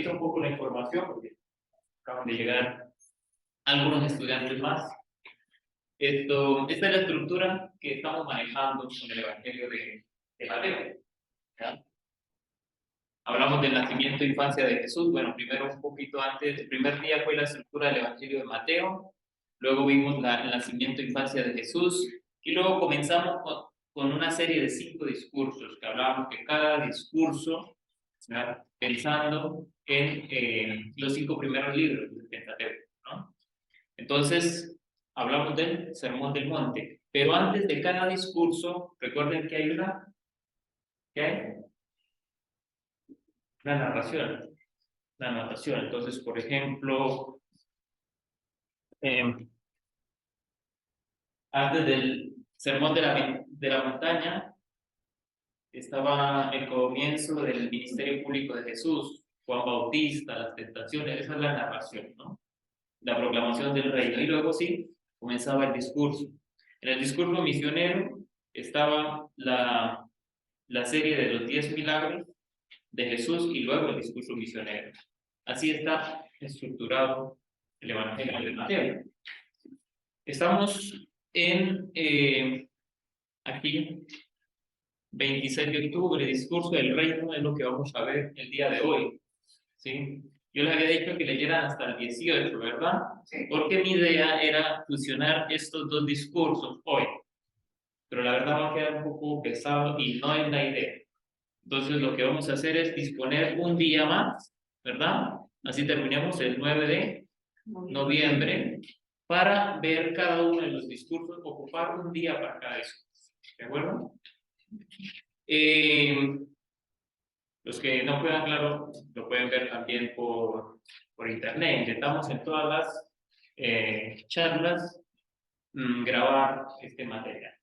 actualizo un poco la información porque acaban de llegar algunos estudiantes más. Esta es la estructura que estamos manejando con el Evangelio de Mateo, ¿ya? Hablamos del nacimiento e infancia de Jesús. Bueno, primero un poquito antes, el primer día fue la estructura del Evangelio de Mateo, luego vimos el nacimiento e infancia de Jesús, y luego comenzamos con una serie de 5 discursos, que hablábamos que cada discurso, ¿verdad?, pensando en los 5 primeros libros del Pentateuco, ¿no? Entonces, hablamos del Sermón del Monte, pero antes de cada discurso, recuerden que hay ¿qué hay? La narración, la anotación. Entonces, por ejemplo, antes del Sermón de la Montaña, estaba el comienzo del ministerio público de Jesús, Juan Bautista, las tentaciones, esa es la narración, ¿no? La proclamación del reino. Y luego sí, comenzaba el discurso. En el discurso misionero estaba la serie de los 10 milagros de Jesús y luego el discurso misionero. Así está estructurado el Evangelio de Mateo. Estamos en aquí, 26 de octubre, discurso del reino, es lo que vamos a ver el día de hoy, ¿sí? Yo les había dicho que leyeran hasta el 18, ¿verdad? Sí. Porque mi idea era fusionar estos 2 discursos hoy, pero la verdad va a quedar un poco pesado y no es la idea. Entonces lo que vamos a hacer es disponer un día más, ¿verdad? Así terminemos el 9 de noviembre para ver cada uno de los discursos, ocupar un día para cada discurso, ¿de acuerdo? Los que no puedan, claro, lo pueden ver también por internet. Intentamos en todas las charlas grabar este material.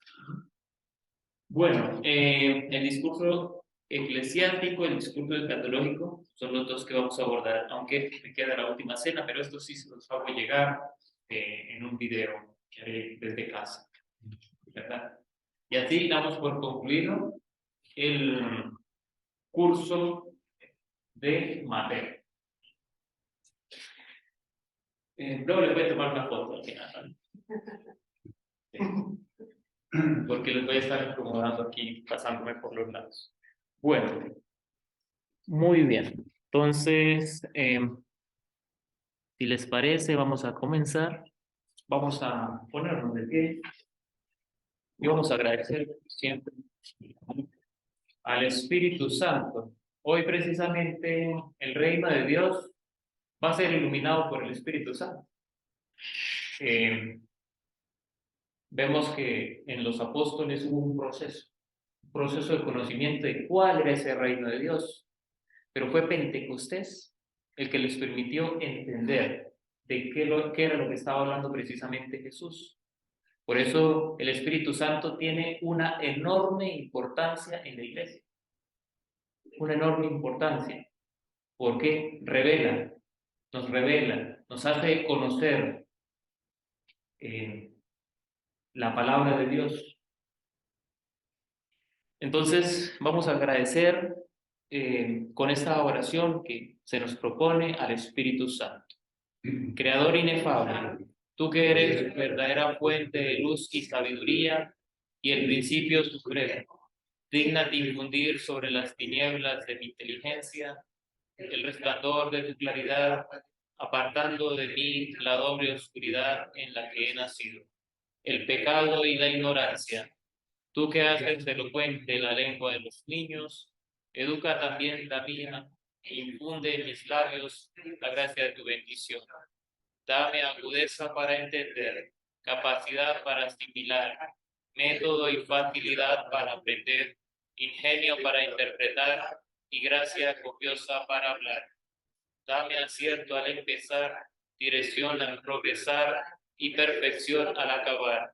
Bueno, el discurso eclesiástico, el discurso escatológico, son los 2 que vamos a abordar, aunque me queda la última cena, pero esto sí se los hago llegar en un video que haré desde casa, ¿verdad? Y así damos por concluido el curso de Mateo. Luego les voy a tomar una foto al final, ¿no? Porque les voy a estar acomodando aquí, pasándome por los lados. Bueno, muy bien. Entonces, si les parece, vamos a comenzar. Vamos a ponernos de pie y vamos a agradecer siempre al Espíritu Santo. Hoy precisamente el reino de Dios va a ser iluminado por el Espíritu Santo. Vemos que en los apóstoles hubo un proceso de conocimiento de cuál era ese reino de Dios, pero fue Pentecostés el que les permitió entender de qué era lo que estaba hablando precisamente Jesús. Por eso el Espíritu Santo tiene una enorme importancia en la iglesia, una enorme importancia, porque revela, nos hace conocer la palabra de Dios. Entonces vamos a agradecer con esta oración que se nos propone al Espíritu Santo. Creador inefable, tú que eres verdadera fuente de luz y sabiduría y el principio supremo, dígnate infundir sobre las tinieblas de mi inteligencia el resplandor de tu claridad, apartando de mí la doble oscuridad en la que he nacido, el pecado y la ignorancia. Tú que haces elocuente la lengua de los niños, educa también la mía e infunde en mis labios la gracia de tu bendición. Dame agudeza para entender, capacidad para asimilar, método y facilidad para aprender, ingenio para interpretar y gracia copiosa para hablar. Dame acierto al empezar, dirección al progresar y perfección al acabar.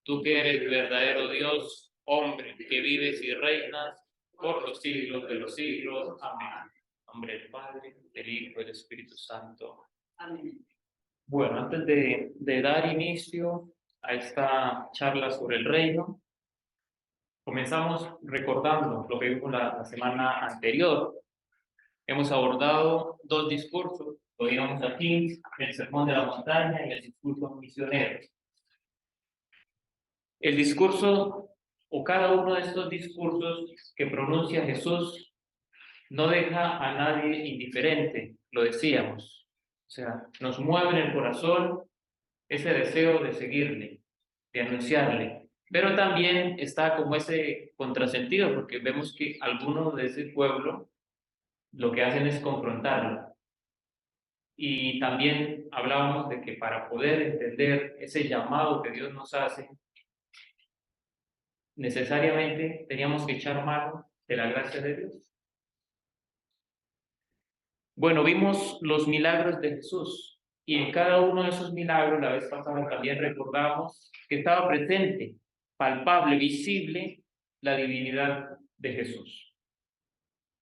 Tú que eres verdadero Dios, hombre, que vives y reinas por los siglos de los siglos. Amén. En nombre del Padre, del Hijo y del Espíritu Santo. Amén. Bueno, antes de dar inicio a esta charla sobre el reino, comenzamos recordando lo que vimos la semana anterior. Hemos abordado dos discursos, lo digamos aquí, el Sermón de la Montaña y el discurso misionero. El discurso o cada uno de estos discursos que pronuncia Jesús no deja a nadie indiferente, lo decíamos. O sea, nos mueve en el corazón ese deseo de seguirle, de anunciarle. Pero también está como ese contrasentido, porque vemos que algunos de ese pueblo lo que hacen es confrontarlo. Y también hablábamos de que para poder entender ese llamado que Dios nos hace, necesariamente teníamos que echar mano de la gracia de Dios. Bueno, vimos los milagros de Jesús y en cada uno de esos milagros, la vez pasada también recordamos que estaba presente, palpable, visible, la divinidad de Jesús.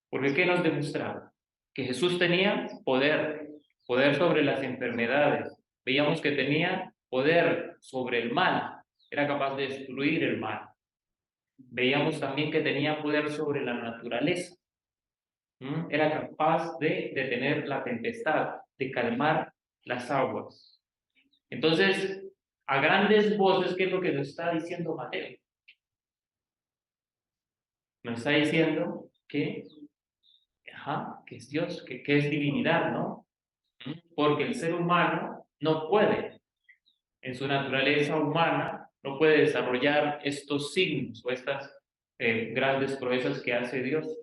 Porque ¿qué nos demostraba? Que Jesús tenía poder, poder sobre las enfermedades. Veíamos que tenía poder sobre el mal, era capaz de destruir el mal. Veíamos también que tenía poder sobre la naturaleza. Era capaz de detener la tempestad, de calmar las aguas. Entonces, a grandes voces, ¿qué es lo que nos está diciendo Mateo? Nos está diciendo que es Dios, que es divinidad, ¿no? Porque el ser humano no puede, en su naturaleza humana, no puede desarrollar estos signos o estas grandes proezas que hace Dios.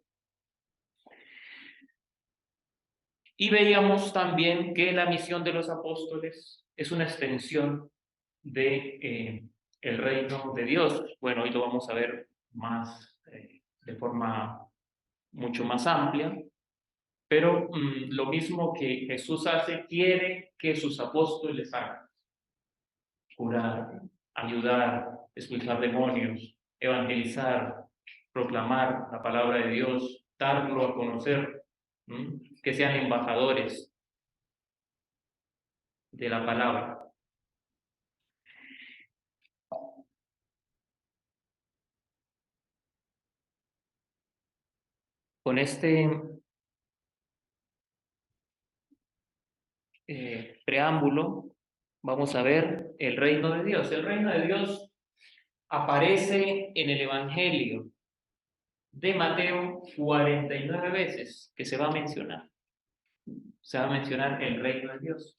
Y veíamos también que la misión de los apóstoles es una extensión de el reino de Dios. Bueno, hoy lo vamos a ver más de forma mucho más amplia, pero lo mismo que Jesús hace, quiere que sus apóstoles hagan: curar, ayudar, expulsar demonios, evangelizar, proclamar la palabra de Dios, darlo a conocer, que sean embajadores de la palabra. Con este preámbulo vamos a ver el reino de Dios. El reino de Dios aparece en el Evangelio de Mateo 49 veces que se va a mencionar. Se va a mencionar el reino de Dios.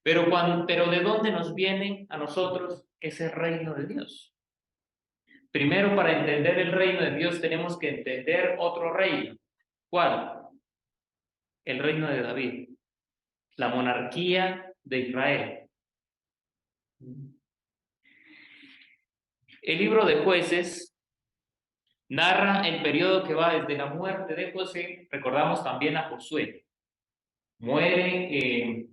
Pero ¿de dónde nos viene a nosotros ese reino de Dios? Primero, para entender el reino de Dios tenemos que entender otro reino. ¿Cuál? El reino de David, la monarquía de Israel. El libro de Jueces narra el periodo que va desde la muerte de José, recordamos también a Josué. Muere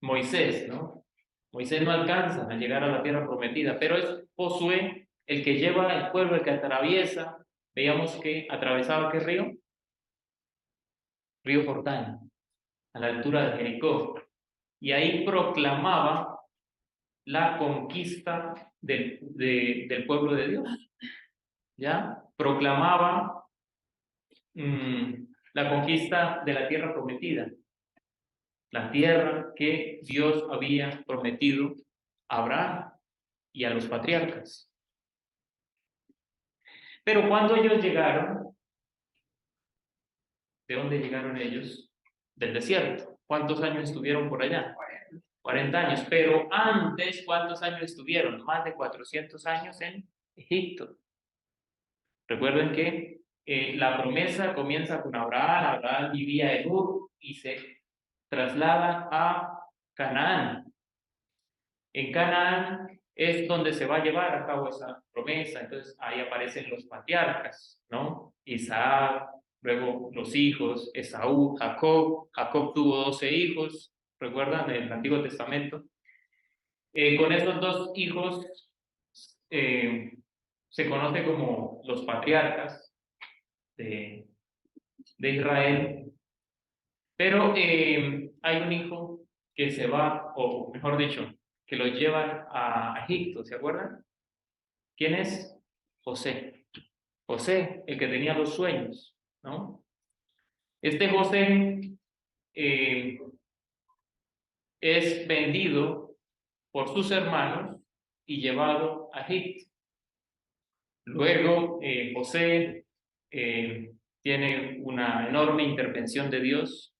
Moisés, ¿no? Moisés no alcanza a llegar a la tierra prometida, pero es Josué el que lleva el pueblo, el que atraviesa. Veíamos que atravesaba ¿qué río? Río Jordán, a la altura de Jericó. Y ahí proclamaba la conquista del pueblo de Dios. ¿Ya? Proclamaba la conquista de la tierra prometida, la tierra que Dios había prometido a Abraham y a los patriarcas. Pero cuando ellos llegaron, ¿de dónde llegaron ellos? Del desierto. ¿Cuántos años estuvieron por allá? 40 años. Pero antes, ¿cuántos años estuvieron? Más de 400 años en Egipto. Recuerden que la promesa comienza con Abraham. Abraham vivía en Ur y se traslada a Canaán. En Canaán es donde se va a llevar a cabo esa promesa. Entonces ahí aparecen los patriarcas, ¿no? Isaac, luego los hijos, Esaú, Jacob. Jacob tuvo 12 hijos, ¿recuerdan? En el Antiguo Testamento. Con estos dos hijos se conoce como los patriarcas de Israel. Pero hay un hijo que se va, o mejor dicho, que lo llevan a Egipto, ¿se acuerdan? ¿Quién es? José. José, el que tenía los sueños, ¿no? Este José es vendido por sus hermanos y llevado a Egipto. Luego José tiene una enorme intervención de Dios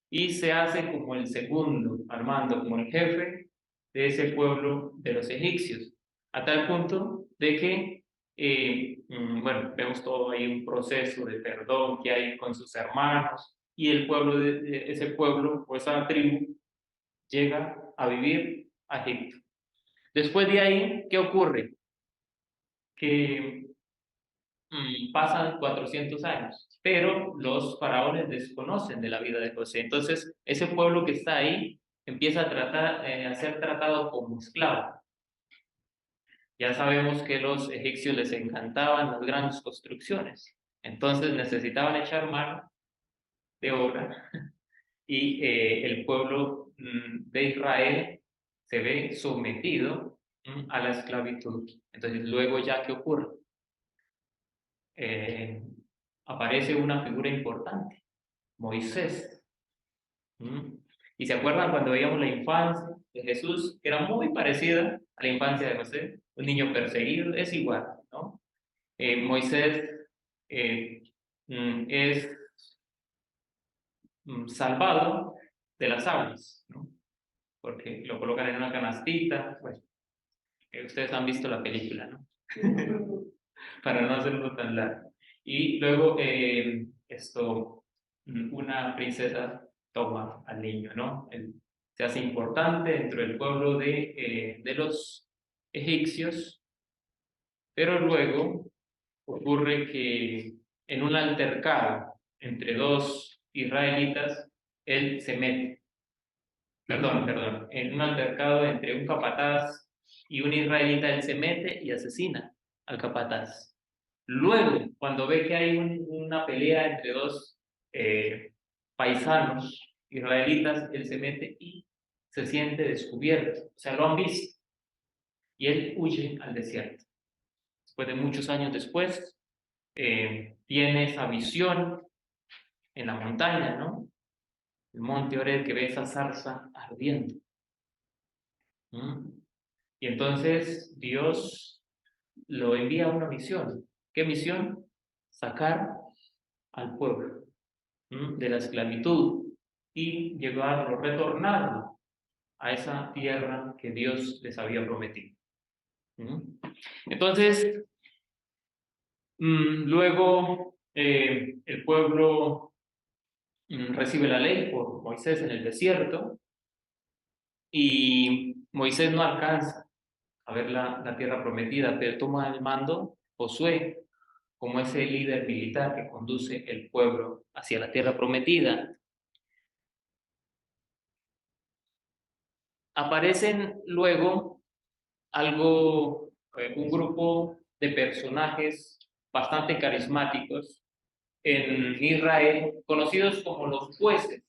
y se hace como el segundo al mando, como el jefe de ese pueblo de los egipcios, a tal punto de que, bueno, vemos todo ahí un proceso de perdón que hay con sus hermanos y el pueblo de ese pueblo o esa tribu llega a vivir a Egipto. Después de ahí, ¿qué ocurre? Que pasan 400 años, pero los faraones desconocen de la vida de José. Entonces, ese pueblo que está ahí empieza a ser tratado como esclavo. Ya sabemos que los egipcios les encantaban las grandes construcciones, entonces necesitaban echar mano de obra y el pueblo de Israel se ve sometido a la esclavitud. Entonces, luego ya, ¿qué ocurre? Eh, Aparece una figura importante, Moisés. ¿Mm? Y se acuerdan cuando veíamos la infancia de Jesús, que era muy parecida a la infancia de José, un niño perseguido, es igual, ¿no? Moisés eh, es salvado de las aguas, ¿no? Porque lo colocan en una canastita, pues ustedes han visto la película, ¿no? Para no hacerlo tan largo. Y luego una princesa toma al niño, ¿no? Él se hace importante dentro del pueblo de los egipcios, pero luego ocurre que en un altercado entre dos israelitas, él se mete, perdón, en un altercado entre un capataz y un israelita, él se mete y asesina al capataz. Luego, cuando ve que hay una pelea entre dos paisanos israelitas, él se mete y se siente descubierto. O sea, lo han visto. Y él huye al desierto. Después de muchos años después, tiene esa visión en la montaña, ¿no? El monte Oreb, que ve esa zarza ardiendo. ¿Mm? Y entonces Dios lo envía a una misión. ¿Qué misión? Sacar al pueblo de la esclavitud y llevarlo, retornarlo a esa tierra que Dios les había prometido. Entonces, luego el pueblo recibe la ley por Moisés en el desierto y Moisés no alcanza a ver la tierra prometida, pero toma el mando Josué como ese líder militar que conduce el pueblo hacia la tierra prometida. Aparecen luego un grupo de personajes bastante carismáticos en Israel, conocidos como los jueces.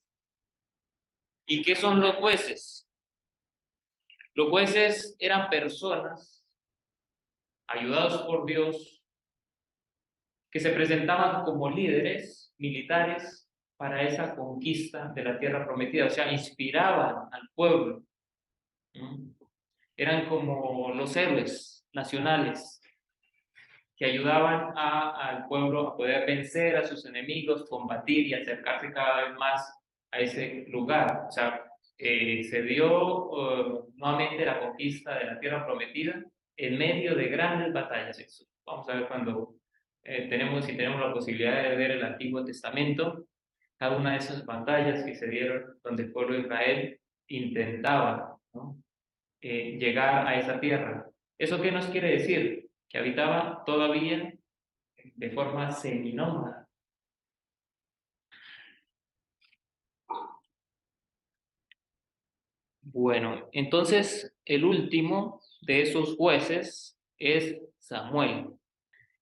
¿Y qué son los jueces? Los jueces eran personas ayudados por Dios que se presentaban como líderes militares para esa conquista de la tierra prometida, o sea, inspiraban al pueblo. Eran como los héroes nacionales que ayudaban al pueblo a poder vencer a sus enemigos, combatir y acercarse cada vez más a ese lugar. O sea, se dio nuevamente la conquista de la tierra prometida en medio de grandes batallas. Vamos a ver cuando si tenemos la posibilidad de ver el Antiguo Testamento, cada una de esas batallas que se dieron donde el pueblo de Israel intentaba, ¿no? Llegar a esa tierra. ¿Eso qué nos quiere decir? Que habitaba todavía de forma seminómada. Bueno, entonces el último de esos jueces es Samuel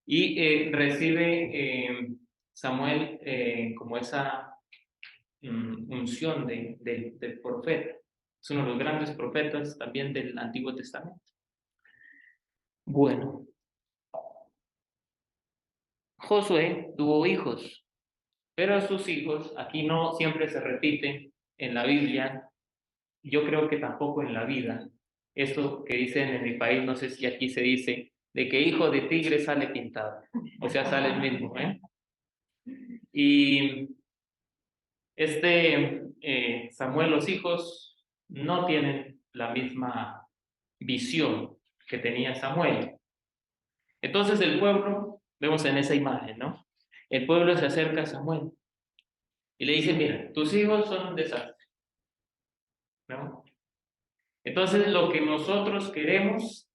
y recibe Samuel como esa unción del profeta. Es uno de los grandes profetas también del Antiguo Testamento. Bueno, Josué tuvo hijos pero a sus hijos, aquí no siempre se repite en la Biblia, yo creo que tampoco en la vida, esto que dicen en mi país, no sé si aquí se dice, de que hijo de tigre sale pintado, o sea, sale el mismo, ¿eh? Y Samuel, los hijos no tienen la misma visión que tenía Samuel. Entonces el pueblo, vemos en esa imagen, ¿no? El pueblo se acerca a Samuel y le dice, mira, tus hijos son un desastre, ¿no? Entonces lo que nosotros queremos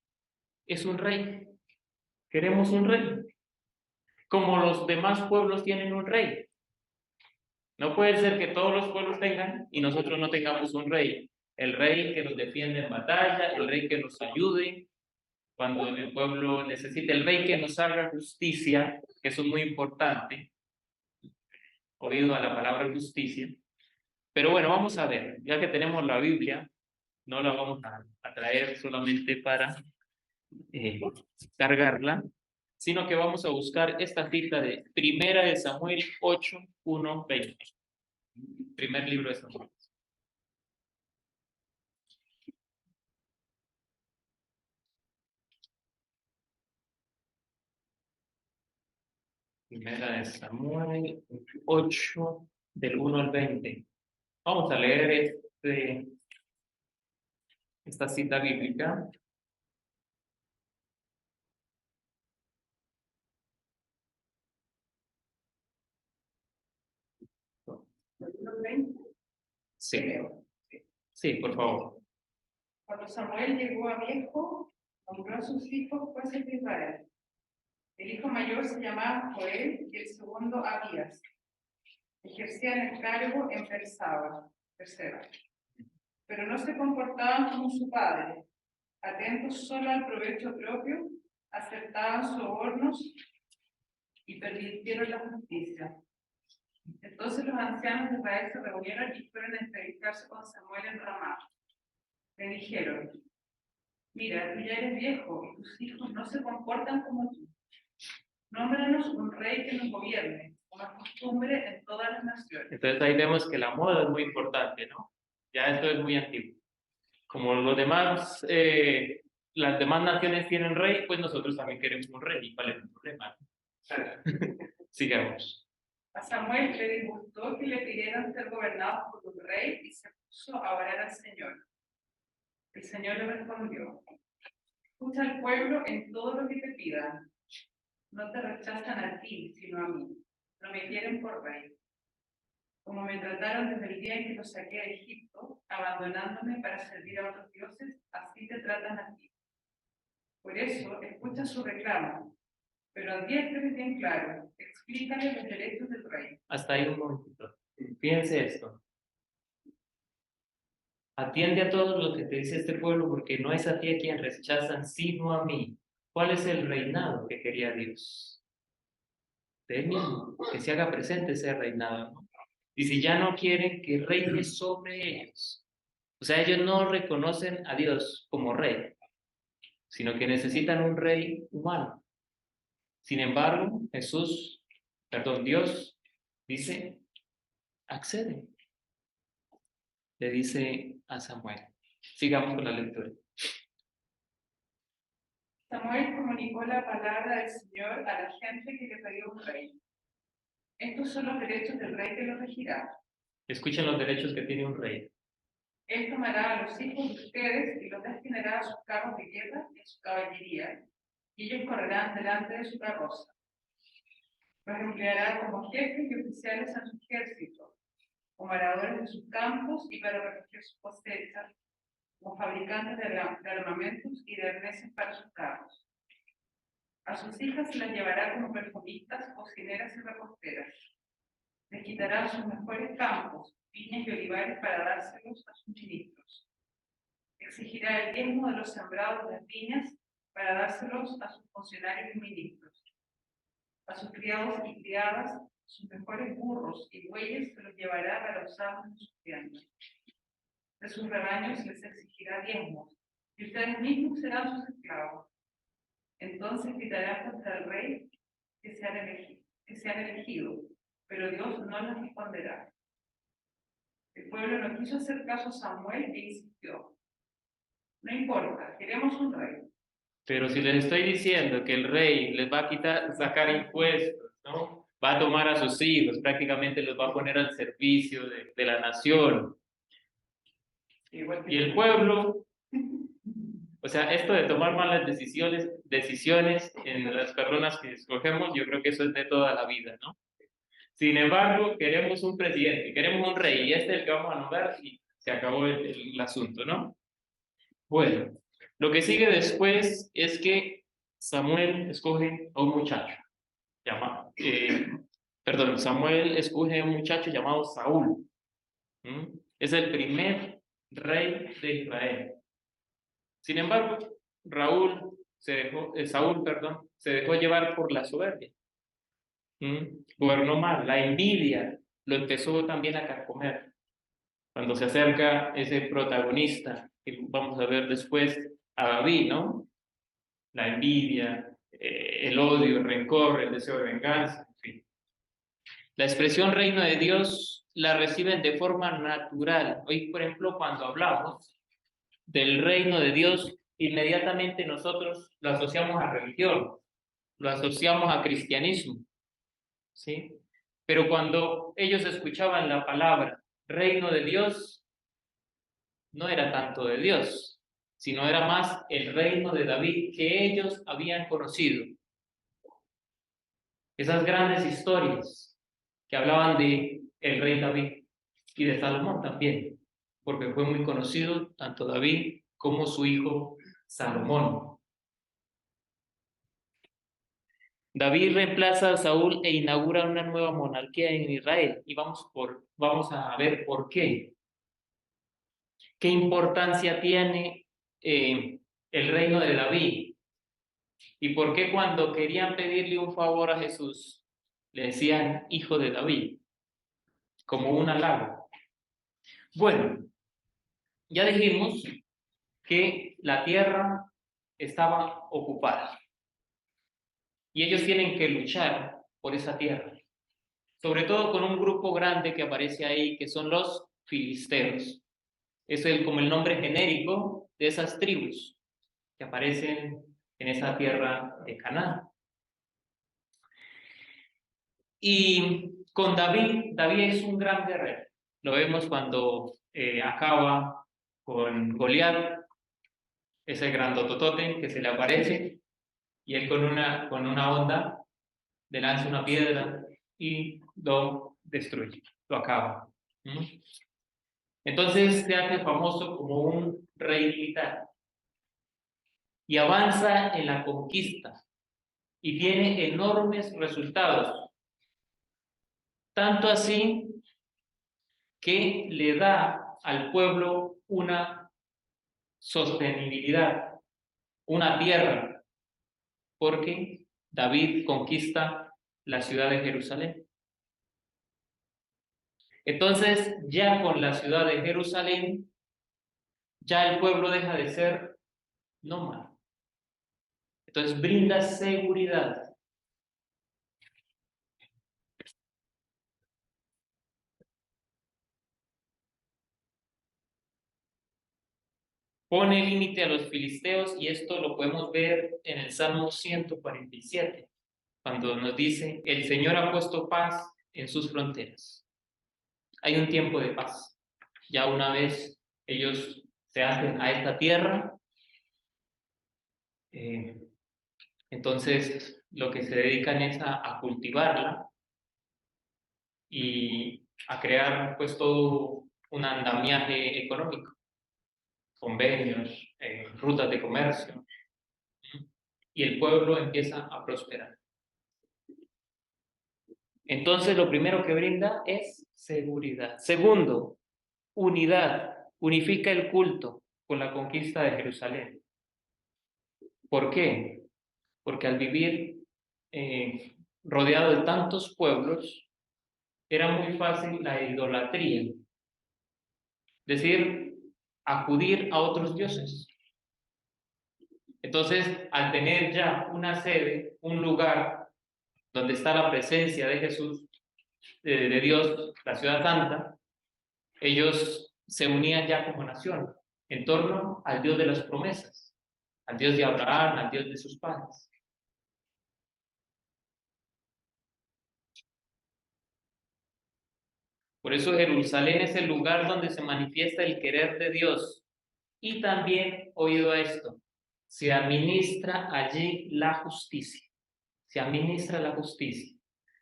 es un rey. Queremos un rey, como los demás pueblos tienen un rey. No puede ser que todos los pueblos tengan y nosotros no tengamos un rey. El rey que nos defiende en batalla, el rey que nos ayude cuando el pueblo necesite, el rey que nos haga justicia, que eso es muy importante, oído a la palabra justicia. Pero bueno, vamos a ver, ya que tenemos la Biblia, no la vamos a traer solamente para eh, cargarla, sino que vamos a buscar esta cita de Primera de Samuel 8, 1, 20. Primer libro de Samuel. Primera de Samuel 8, del 1 al 20. Vamos a leer esta cita bíblica. Sí, sí, por favor. Cuando Samuel llegó a viejo, nombró a sus hijos jueces de Israel. El hijo mayor se llamaba Joel y el segundo Abías. Ejercían el cargo en Berseba, pero no se comportaban como su padre, atentos solo al provecho propio, aceptaban sobornos y permitieron la justicia. Entonces los ancianos de Israel se reunieron y fueron a entrevistarse con Samuel en Ramá. Le dijeron: mira, tú ya eres viejo y tus hijos no se comportan como tú. Nómbranos un rey que nos gobierne, como es costumbre en todas las naciones. Entonces ahí vemos que la moda es muy importante, ¿no? Ya esto es muy antiguo. Como las demás naciones tienen rey, pues nosotros también queremos un rey. ¿Y cuál es el problema? Sigamos. A Samuel le disgustó que le pidieran ser gobernados por un rey y se puso a orar al Señor. El Señor le respondió: escucha al pueblo en todo lo que te pidan. No te rechazan a ti, sino a mí. No me quieren por rey. Como me trataron desde el día en que los saqué de Egipto, abandonándome para servir a otros dioses, así te tratan a ti. Por eso, escucha su reclamo, pero adviérteles bien claro, explícale los derechos del rey. Hasta ahí un momentito. Fíjense esto. Atiende a todo lo que te dice este pueblo, porque no es a ti a quien rechazan, sino a mí. ¿Cuál es el reinado que quería Dios? De él mismo, que se haga presente ese reinado, ¿no? Y si ya no quieren que reine sobre ellos, o sea, ellos no reconocen a Dios como rey, sino que necesitan un rey humano. Sin embargo, Dios dice, accede, le dice a Samuel. Sigamos con la lectura. Samuel comunicó la palabra del Señor a la gente que le pidió un rey. Estos son los derechos del rey que lo regirá. Escuchen los derechos que tiene un rey. Él tomará a los hijos de ustedes y los destinará a sus carros de guerra y a su caballería, y ellos correrán delante de su carroza. Los empleará como jefes y oficiales en su ejército, como aradores de sus campos y para recoger sus cosechas, como fabricantes de armamentos y de arneses para sus carros. A sus hijas se las llevará como perfumistas, cocineras y reposteras. Les quitará sus mejores campos, viñas y olivares para dárselos a sus ministros. Exigirá el diezmo de los sembrados de las viñas para dárselos a sus funcionarios y ministros. A sus criados y criadas, sus mejores burros y bueyes se los llevará para usarlos en sus tiendas. De sus rebaños les exigirá diezmos, y ustedes mismos serán sus esclavos. Entonces gritará contra el rey que se han elegido, pero Dios no les responderá. El pueblo no quiso hacer caso a Samuel e insistió. No importa, queremos un rey. Pero si les estoy diciendo que el rey les va a sacar impuestos, ¿no? Va a tomar a sus hijos, prácticamente los va a poner al servicio de la nación. Y el pueblo, o sea, esto de tomar malas decisiones en las personas que escogemos, yo creo que eso es de toda la vida, ¿no? Sin embargo, queremos un presidente, queremos un rey, y este es el que vamos a nombrar y se acabó el asunto, ¿no? Bueno, lo que sigue después es que Samuel escoge a un muchacho llamado, Samuel escoge a un muchacho llamado Saúl. Es el primer rey de Israel. Sin embargo, Saúl, se dejó llevar por la soberbia. Gobernó mal, la envidia lo empezó también a carcomer. Cuando se acerca ese protagonista, que vamos a ver después, a David, ¿no? La envidia, el odio, el rencor, el deseo de venganza, en fin. La expresión reino de Dios la reciben de forma natural. Hoy, por ejemplo, cuando hablamos del reino de Dios, inmediatamente nosotros lo asociamos a religión, lo asociamos a cristianismo, ¿sí? Pero cuando ellos escuchaban la palabra reino de Dios, no era tanto de Dios, sino era más el reino de David que ellos habían conocido. Esas grandes historias que hablaban de el rey David y de Salomón también, porque fue muy conocido tanto David como su hijo Salomón. David reemplaza a Saúl e inaugura una nueva monarquía en Israel y vamos a ver por qué. ¿Qué importancia tiene el reino de David? ¿Y por qué cuando querían pedirle un favor a Jesús le decían hijo de David? Como un halago. Bueno, ya dijimos que la tierra estaba ocupada y ellos tienen que luchar por esa tierra, sobre todo con un grupo grande que aparece ahí, que son los filisteos. Es como el nombre genérico de esas tribus que aparecen en esa tierra de Canaán. Y con David es un gran guerrero. Lo vemos cuando acaba con Goliat, ese grandototote que se le aparece, y él con una onda le lanza una piedra y lo destruye, lo acaba. Entonces se hace famoso como un rey militar y avanza en la conquista y tiene enormes resultados, tanto así que le da al pueblo una sostenibilidad, una tierra, porque David conquista la ciudad de Jerusalén. Entonces, ya con la ciudad de Jerusalén, ya el pueblo deja de ser nómada. Entonces, brinda seguridad. Pone límite a los filisteos y esto lo podemos ver en el Salmo 147, cuando nos dice, el Señor ha puesto paz en sus fronteras. Hay un tiempo de paz. Ya una vez ellos se hacen a esta tierra, entonces lo que se dedican es a cultivarla y a crear pues todo un andamiaje económico, convenios, rutas de comercio, y el pueblo empieza a prosperar. Entonces lo primero que brinda es seguridad. Segundo, unidad. Unifica el culto con la conquista de Jerusalén. ¿Por qué? Porque al vivir rodeado de tantos pueblos, era muy fácil la idolatría, es decir, acudir a otros dioses. Entonces, al tener ya una sede, un lugar donde está la presencia de Jesús, de Dios, la ciudad santa, ellos se unían ya como nación en torno al Dios de las promesas, al Dios de Abraham, al Dios de sus padres. Por eso Jerusalén es el lugar donde se manifiesta el querer de Dios. Y también, oído esto, se administra allí la justicia. Se administra la justicia.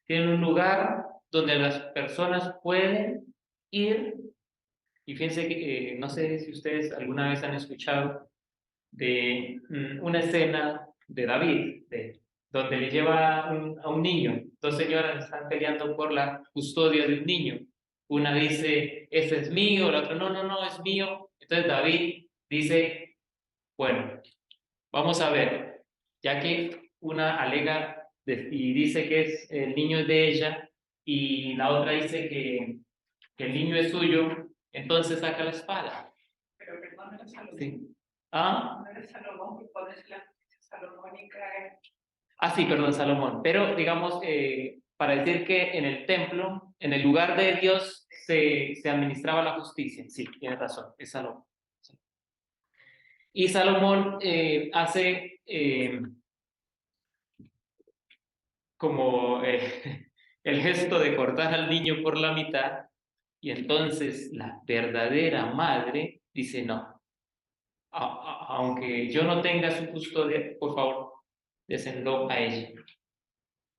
Tiene un lugar donde las personas pueden ir. Y fíjense que, no sé si ustedes alguna vez han escuchado de una escena de David, donde le lleva a un niño. Dos señoras están peleando por la custodia de un niño. Una dice, ese es mío, la otra, no, no, no, es mío. Entonces David dice, bueno, vamos a ver, ya que una alega y dice que el niño es de ella y la otra dice que el niño es suyo, entonces saca la espada. Pero perdón, era Salomón. Sí. ¿Ah? No era Salomón que pones la justicia salomónica. Sí, perdón, Salomón. Pero digamos, para decir que en el templo, en el lugar de Dios, se administraba la justicia. Sí, tienes razón, es Salomón. Y Salomón hace como el gesto de cortar al niño por la mitad, y entonces la verdadera madre dice, no, aunque yo no tenga su custodia, por favor, désenlo a ella.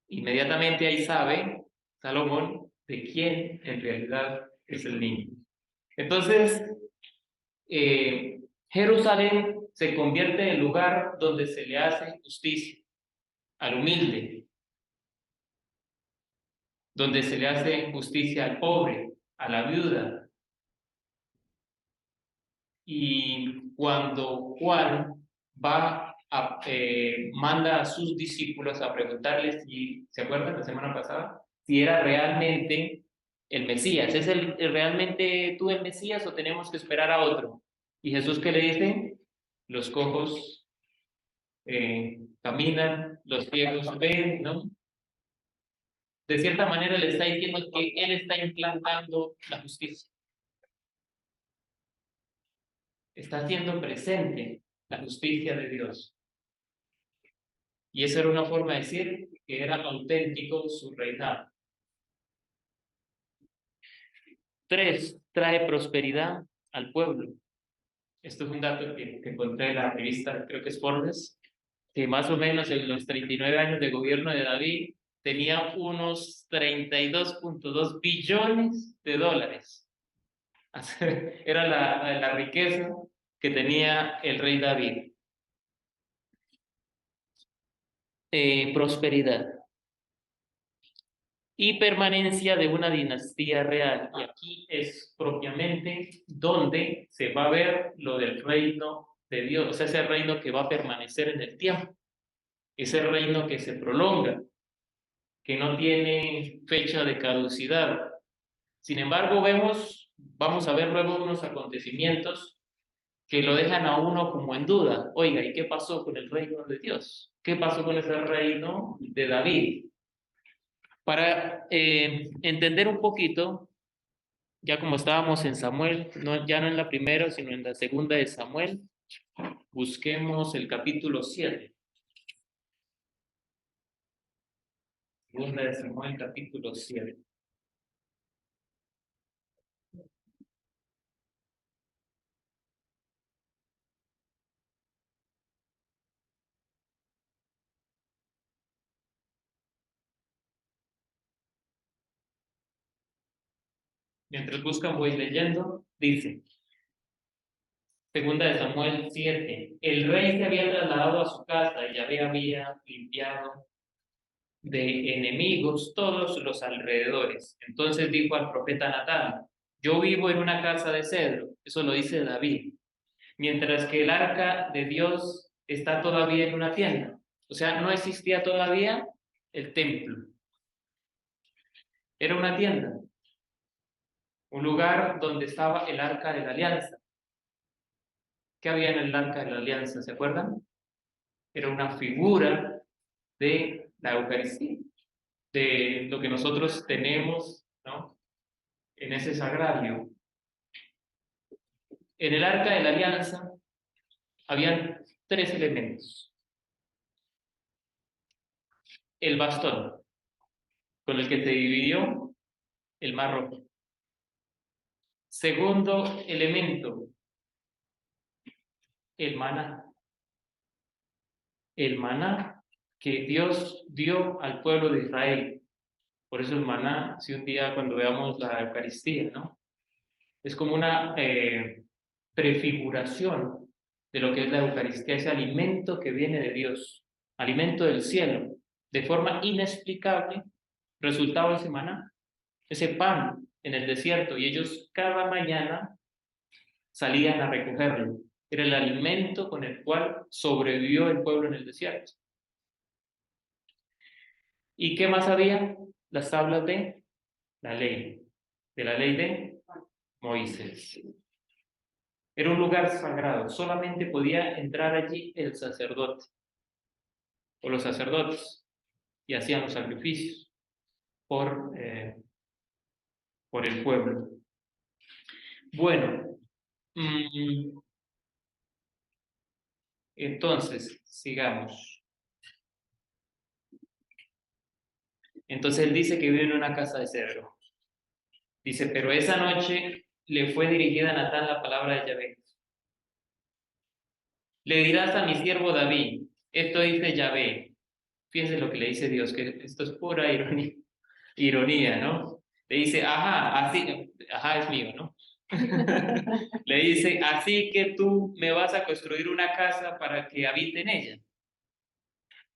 Inmediatamente ahí sabe Salomón de quién en realidad es el niño. Entonces, Jerusalén se convierte en el lugar donde se le hace justicia al humilde, donde se le hace justicia al pobre, a la viuda. Y cuando Juan manda a sus discípulos a preguntarles si, ¿se acuerdan la semana pasada? Si era realmente el Mesías. ¿Es realmente tú el Mesías o tenemos que esperar a otro? Y Jesús, ¿qué le dice? Los cojos caminan, los ciegos ven, ¿no? De cierta manera le está diciendo que Él está implantando la justicia. Está haciendo presente la justicia de Dios. Y esa era una forma de decir que era auténtico su reinado. 3, trae prosperidad al pueblo. Esto es un dato que encontré en la revista, creo que es Forbes, que más o menos en los 39 años de gobierno de David tenía unos 32.2 billones de dólares. Era la riqueza que tenía el rey David. Prosperidad y permanencia de una dinastía real. Y aquí es propiamente donde se va a ver lo del reino de Dios, o sea, ese reino que va a permanecer en el tiempo, ese reino que se prolonga, que no tiene fecha de caducidad. Sin embargo, vamos a ver luego unos acontecimientos que lo dejan a uno como en duda. Oiga, ¿y qué pasó con el reino de Dios? ¿Qué pasó con ese reino de David? Para entender un poquito, ya como estábamos en Samuel, ya no en la primera, sino en la segunda de Samuel, busquemos el capítulo 7. Segunda de Samuel, capítulo 7. Mientras buscan, voy leyendo. Dice, segunda de Samuel 7, el rey se había trasladado a su casa y había limpiado de enemigos todos los alrededores. Entonces dijo al profeta Natán, yo vivo en una casa de cedro. Eso lo dice David. Mientras que el arca de Dios está todavía en una tienda. O sea, no existía todavía el templo. Era una tienda, un lugar donde estaba el arca de la alianza. ¿Qué había en el arca de la alianza? ¿Se acuerdan? Era una figura de la Eucaristía. de lo que nosotros tenemos, ¿no? En ese sagrario. En el Arca de la Alianza habían 3 elementos. El bastón, con el que se dividió el Mar Rojo. Segundo elemento, el maná. El maná que Dios dio al pueblo de Israel. Por eso el maná, si un día cuando veamos la Eucaristía, ¿no? Es como una prefiguración de lo que es la Eucaristía, ese alimento que viene de Dios, alimento del cielo, de forma inexplicable, resultado de ese maná, ese pan en el desierto, y ellos cada mañana salían a recogerlo. Era el alimento con el cual sobrevivió el pueblo en el desierto. ¿Y qué más había? Las tablas de la ley de Moisés. Era un lugar sagrado, solamente podía entrar allí el sacerdote o los sacerdotes y hacían los sacrificios por, por el pueblo. Bueno, entonces, sigamos. Entonces él dice que vive en una casa de cedro. Dice, pero esa noche le fue dirigida a Natán la palabra de Yahvé. Le dirás a mi siervo David, esto dice Yahvé. Fíjense lo que le dice Dios, que esto es pura ironía, ¿no? Le dice, ajá, así, ajá es mío, ¿no? Le dice, así que tú me vas a construir una casa para que habite en ella.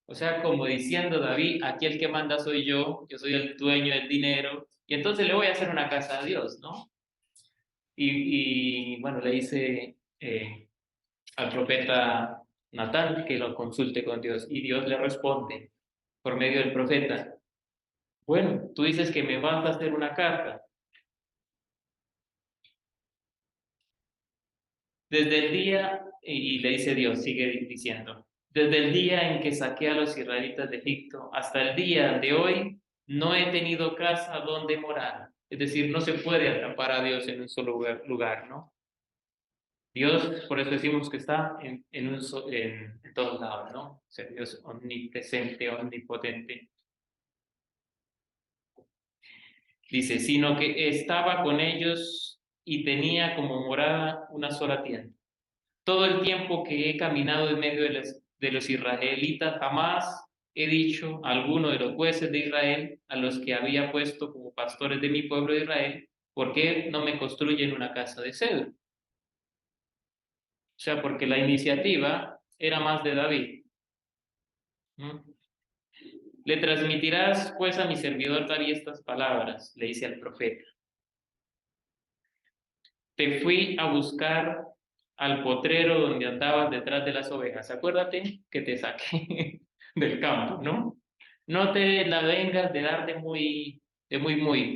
O sea, como diciendo David, aquí el que manda soy yo soy el dueño del dinero, y entonces le voy a hacer una casa a Dios, ¿no? Y bueno, le dice al profeta Natán que lo consulte con Dios, y Dios le responde por medio del profeta, bueno, tú dices que me vas a hacer una casa. Desde el día, y le dice Dios, sigue diciendo, desde el día en que saqué a los israelitas de Egipto hasta el día de hoy, no he tenido casa donde morar. Es decir, no se puede atrapar a Dios en un solo lugar, ¿no? Dios, por eso decimos que está en todos lados, ¿no? O sea, Dios omnipresente, omnipotente. Dice, sino que estaba con ellos y tenía como morada una sola tienda. Todo el tiempo que he caminado en medio de los israelitas, jamás he dicho a alguno de los jueces de Israel, a los que había puesto como pastores de mi pueblo de Israel, ¿por qué no me construyen una casa de cedro? O sea, porque la iniciativa era más de David. ¿No? Le transmitirás pues a mi servidor David estas palabras, le dice al profeta. Te fui a buscar al potrero donde andabas detrás de las ovejas. Acuérdate que te saqué del campo, ¿no? No te la vengas de dar muy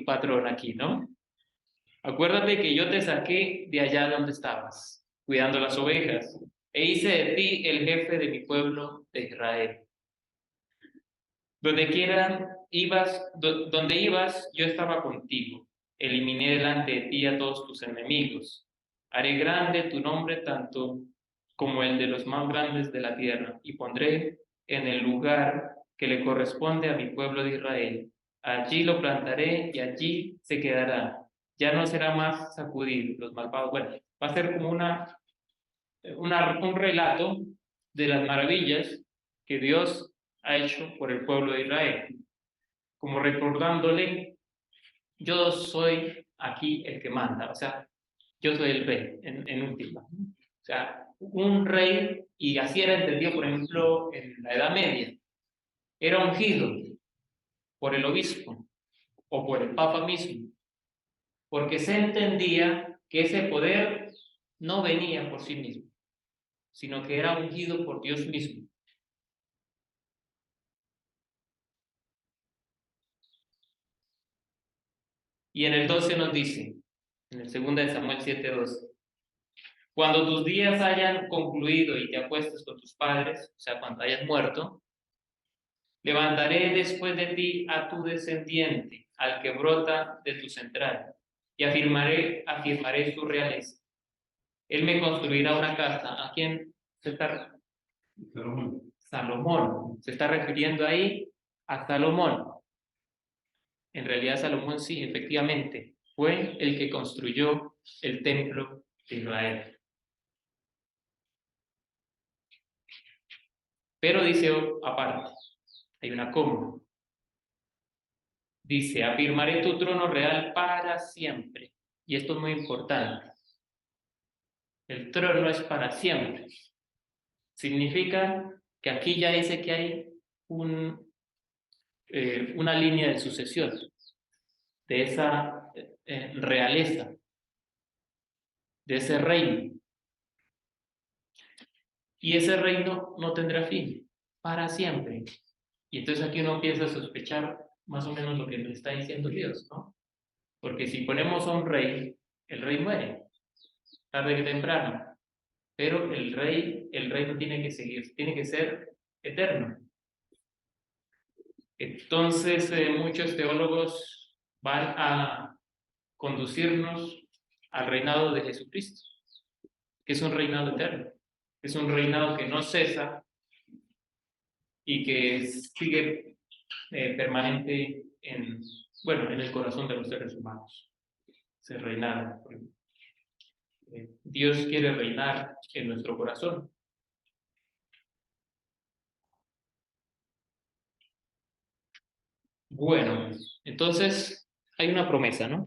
patrón aquí, ¿no? Acuérdate que yo te saqué de allá donde estabas, cuidando las ovejas, e hice de ti el jefe de mi pueblo de Israel. Donde ibas, yo estaba contigo. Eliminé delante de ti a todos tus enemigos. Haré grande tu nombre tanto como el de los más grandes de la tierra, y pondré en el lugar que le corresponde a mi pueblo de Israel. Allí lo plantaré y allí se quedará. Ya no será más sacudir los malvados. Bueno, va a ser como un relato de las maravillas que Dios ha hecho por el pueblo de Israel, como recordándole, yo soy aquí el que manda, o sea, yo soy el rey en última. O sea, un rey, y así era entendido, por ejemplo, en la Edad Media, era ungido por el obispo o por el papa mismo, porque se entendía que ese poder no venía por sí mismo, sino que era ungido por Dios mismo. Y en el 12 nos dice, en el 2 de Samuel 7:12, cuando tus días hayan concluido y te acuestes con tus padres, o sea, cuando hayas muerto, Levantaré después de ti a tu descendiente, al que brota de tus entrañas, y afirmaré su realeza. Él me construirá una casa. ¿A quién se está? Salomón. Salomón. Se está refiriendo ahí a Salomón. En realidad Salomón sí, efectivamente, fue el que construyó el templo de Israel. Pero dice aparte, hay una coma. Dice, afirmaré tu trono real para siempre. Y esto es muy importante. El trono es para siempre. Significa que aquí ya dice que hay una línea de sucesión de esa realeza, de ese reino. Y ese reino no tendrá fin, para siempre. Y entonces aquí uno empieza a sospechar más o menos lo que nos está diciendo Dios, ¿no? Porque si ponemos a un rey, el rey muere, tarde que temprano. Pero el reino tiene que seguir, tiene que ser eterno. Entonces, muchos teólogos van a conducirnos al reinado de Jesucristo, que es un reinado eterno, es un reinado que no cesa y que sigue permanente en el corazón de los seres humanos. Se reinará. Dios quiere reinar en nuestro corazón. Bueno, entonces hay una promesa, ¿no?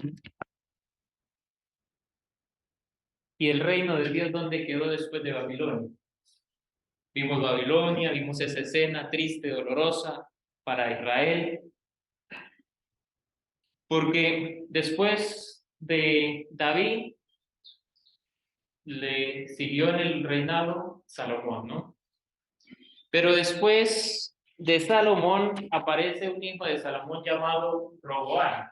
¿Y el reino de Dios dónde quedó después de Babilonia? Vimos Babilonia, vimos esa escena triste, dolorosa para Israel, porque después de David le siguió en el reinado Salomón, ¿no? Pero después de Salomón aparece un hijo de Salomón llamado Roboam.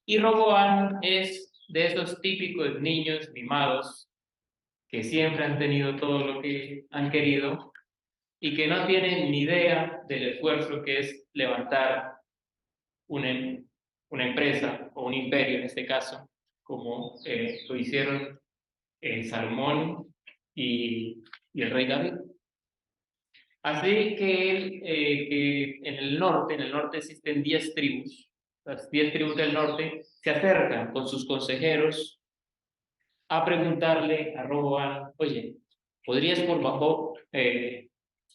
Y Roboam es de esos típicos niños mimados que siempre han tenido todo lo que han querido y que no tienen ni idea del esfuerzo que es levantar una empresa o un imperio en este caso, como lo hicieron Salomón y el rey David. Así que en el norte existen 10 tribus. Las 10 tribus del norte se acercan con sus consejeros a preguntarle a Roboam, oye, ¿podrías por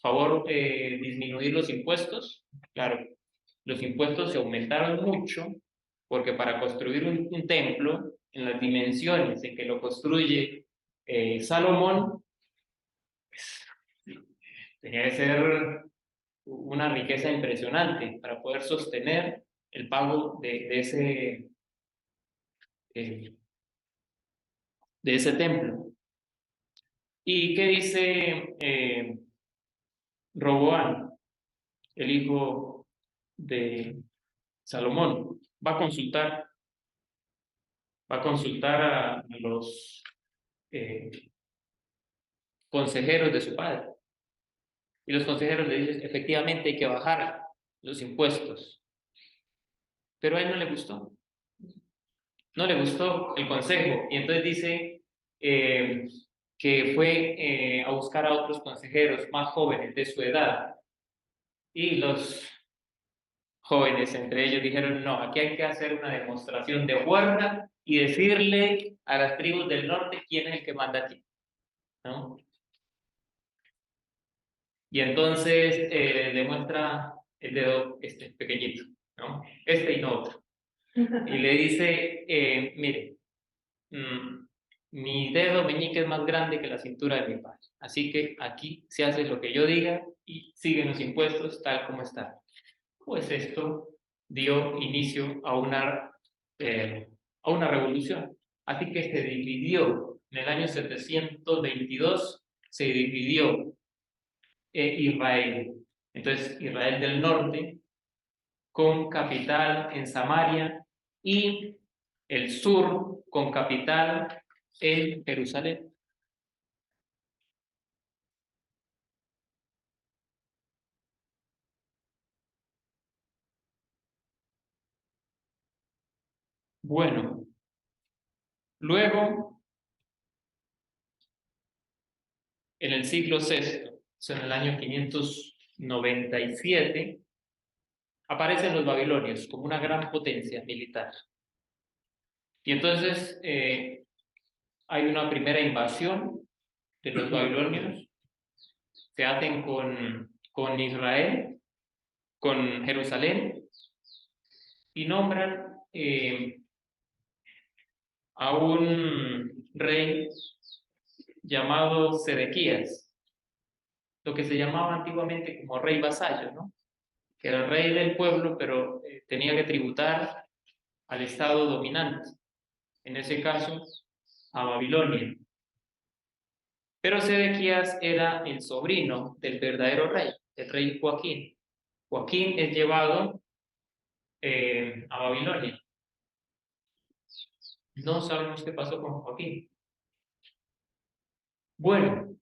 favor disminuir los impuestos? Claro, los impuestos se aumentaron mucho porque para construir un templo en las dimensiones en que lo construye Salomón, tenía que ser una riqueza impresionante para poder sostener el pago eh, de ese templo. ¿Y qué dice Roboam, el hijo de Salomón? Va a consultar a los consejeros de su padre. Y los consejeros le dicen, efectivamente hay que bajar los impuestos. Pero a él no le gustó. No le gustó el consejo. Y entonces dice que fue a buscar a otros consejeros más jóvenes de su edad. Y los jóvenes entre ellos dijeron, no, aquí hay que hacer una demostración de fuerza y decirle a las tribus del norte quién es el que manda aquí, ¿no? Y entonces demuestra el dedo este pequeñito, ¿no? Este y no otro. Y le dice, mire, mi dedo meñique es más grande que la cintura de mi padre. Así que aquí se hace lo que yo diga y siguen los impuestos tal como están. Pues esto dio inicio a una revolución. Así que se dividió, en el año 722 se dividió Israel. Entonces, Israel del norte, con capital en Samaria, y el sur, con capital en Jerusalén. Bueno, luego, en el siglo VI, o sea, en el año 597, aparecen los babilonios como una gran potencia militar. Y entonces hay una primera invasión de los babilonios, se hacen con Israel, con Jerusalén, y nombran a un rey llamado Sedequías, lo que se llamaba antiguamente como rey vasallo, ¿no? Que era el rey del pueblo, pero tenía que tributar al estado dominante, en ese caso a Babilonia. Pero Sedequías era el sobrino del verdadero rey, el rey Joaquín. Joaquín es llevado a Babilonia. No sabemos qué pasó con Joaquín. Bueno,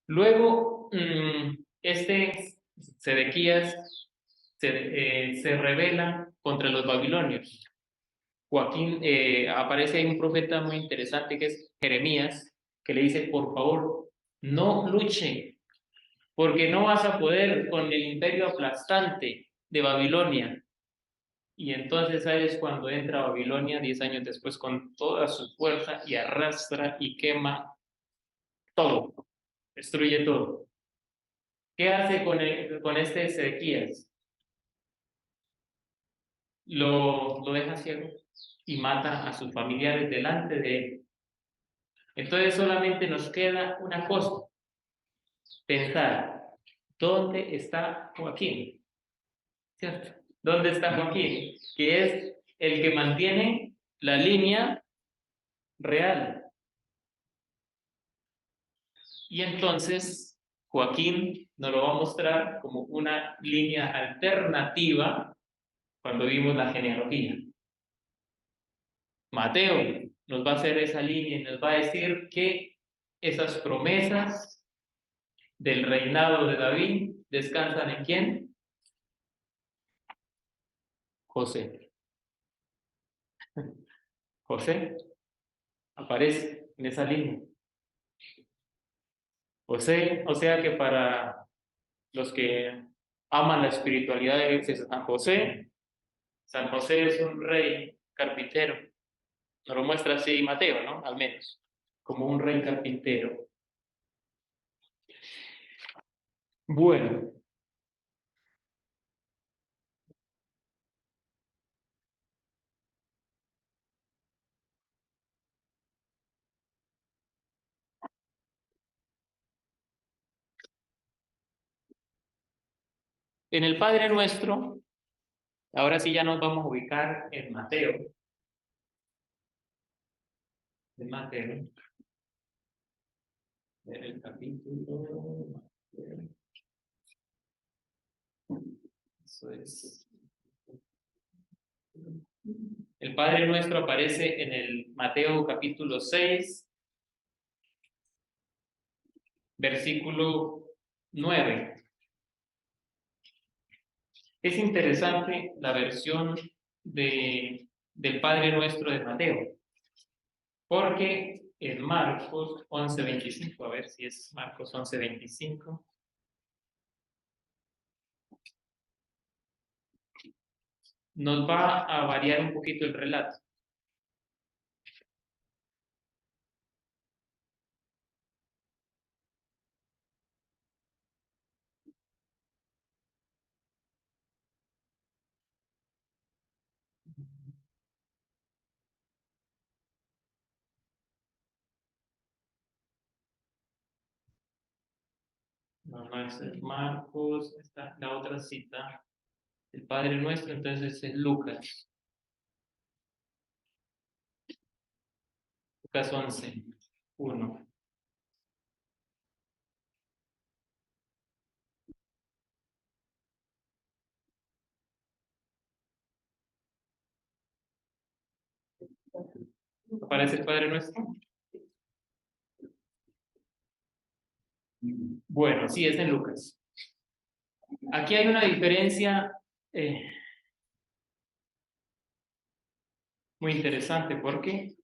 luego este Sedequías se rebela contra los babilonios. Joaquín, aparece ahí un profeta muy interesante que es Jeremías, que le dice, por favor, no luche, porque no vas a poder con el imperio aplastante de Babilonia. Y entonces ahí es cuando entra a Babilonia 10 años después con toda su fuerza y arrastra y quema todo, destruye todo. ¿Qué hace con este Ezequías? Lo deja ciego y mata a sus familiares delante de él. Entonces solamente nos queda una cosa, pensar, ¿dónde está Joaquín? ¿Cierto? ¿Dónde está Joaquín? Que es el que mantiene la línea real. Y entonces Joaquín nos lo va a mostrar como una línea alternativa cuando vimos la genealogía. Mateo nos va a hacer esa línea y nos va a decir que esas promesas del reinado de David descansan en ¿quién? José. José aparece en esa línea. José, o sea que para los que aman la espiritualidad de San José es un rey carpintero. Nos lo muestra así Mateo, ¿no? Al menos, como un rey carpintero. Bueno, en el Padre Nuestro, ahora sí ya nos vamos a ubicar en Mateo. En Mateo. En el capítulo. Eso es. El Padre Nuestro aparece en el Mateo capítulo 6, versículo 9. Es interesante la versión del Padre Nuestro de Mateo, porque en Marcos 11:25, a ver si es Marcos 11:25, nos va a variar un poquito el relato. No, no es Marcos, está la otra cita, el Padre Nuestro, entonces es Lucas. Lucas 11:1. ¿Aparece el Padre Nuestro? Bueno, sí, es en Lucas. Aquí hay una diferencia muy interesante porque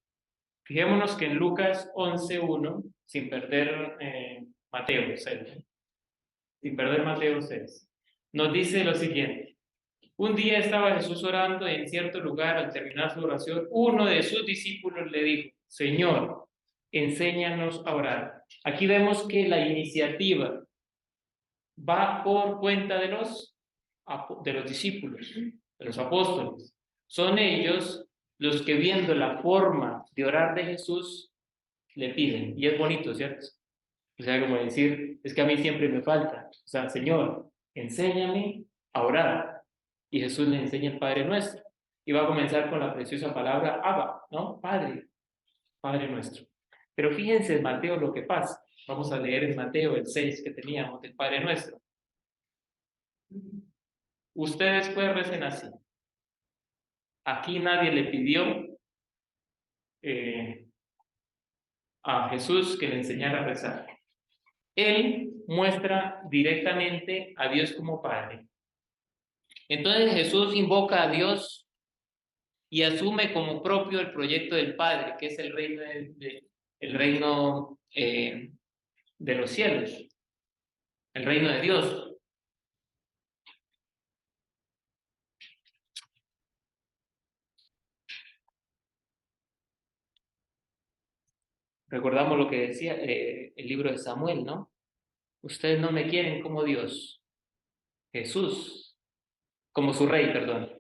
fijémonos que en Lucas 11:1, sin perder Mateo 6, sin perder Mateo 6, nos dice lo siguiente. Un día estaba Jesús orando y en cierto lugar, al terminar su oración, uno de sus discípulos le dijo, Señor, enséñanos a orar. Aquí vemos que la iniciativa va por cuenta de los discípulos, de los apóstoles. Son ellos los que viendo la forma de orar de Jesús, le piden. Y es bonito, ¿cierto? O sea, como decir, es que a mí siempre me falta. O sea, Señor, enséñame a orar. Y Jesús le enseña el Padre Nuestro. Y va a comenzar con la preciosa palabra Abba, ¿no? Padre, Padre Nuestro. Pero fíjense en Mateo lo que pasa. Vamos a leer en Mateo el 6 que teníamos del Padre Nuestro. Ustedes pues recen así. Aquí nadie le pidió a Jesús que le enseñara a rezar. Él muestra directamente a Dios como Padre. Entonces Jesús invoca a Dios y asume como propio el proyecto del Padre, que es el reino el reino de los cielos, el reino de Dios. Recordamos lo que decía el libro de Samuel, ¿no? Ustedes no me quieren como Dios, Jesús, como su rey, perdón.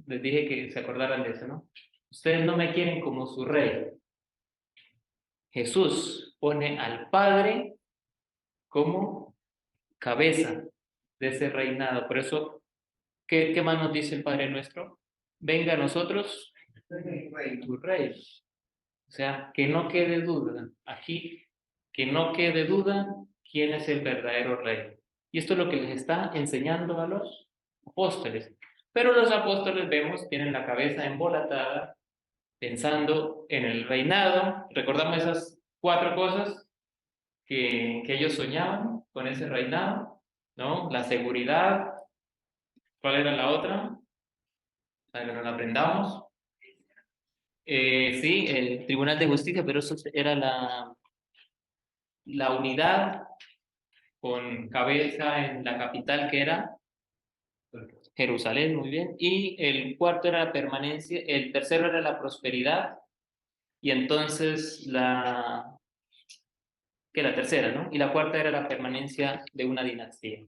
Les dije que se acordaran de eso, ¿no? Ustedes no me quieren como su rey. Jesús pone al Padre como cabeza de ese reinado. Por eso, ¿qué más nos dice el Padre Nuestro? Venga a nosotros tu rey. O sea, que no quede duda. Aquí, que no quede duda quién es el verdadero rey. Y esto es lo que les está enseñando a los apóstoles. Pero los apóstoles, vemos, tienen la cabeza embolatada pensando en el reinado. Recordamos esas 4 cosas que ellos soñaban con ese reinado, ¿no? La seguridad. ¿Cuál era la otra? Para que nos la aprendamos. Sí, el Tribunal de Justicia, pero eso era la unidad con cabeza en la capital que era Jerusalén, muy bien. Y el cuarto era la permanencia, el tercero era la prosperidad, y entonces la tercera, ¿no? Y la cuarta era la permanencia de una dinastía,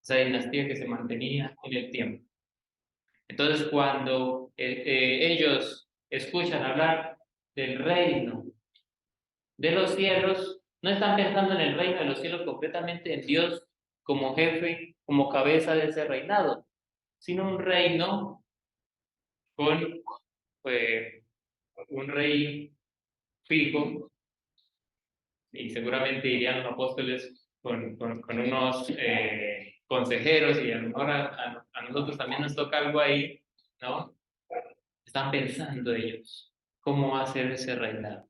esa dinastía que se mantenía en el tiempo. Entonces, cuando ellos escuchan hablar del reino de los cielos, no están pensando en el reino de los cielos, concretamente en Dios como jefe, como cabeza de ese reinado, sino un reino con un rey fijo, y seguramente irían los apóstoles con unos consejeros, y a lo mejor a nosotros también nos toca algo ahí, ¿no? Están pensando ellos cómo va a ser ese reinado.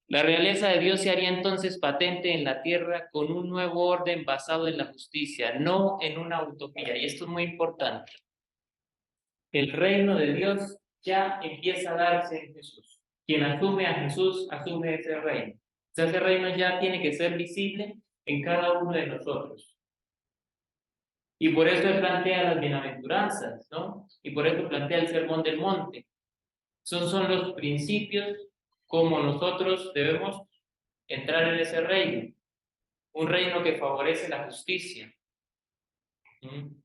La realeza de Dios se haría entonces patente en la tierra con un nuevo orden basado en la justicia, no en una utopía. Y esto es muy importante. El reino de Dios ya empieza a darse en Jesús. Quien asume a Jesús, asume ese reino. O sea, ese reino ya tiene que ser visible en cada uno de nosotros. Y por eso él plantea las bienaventuranzas, ¿no? Y por eso plantea el sermón del monte. Son los principios como nosotros debemos entrar en ese reino. Un reino que favorece la justicia,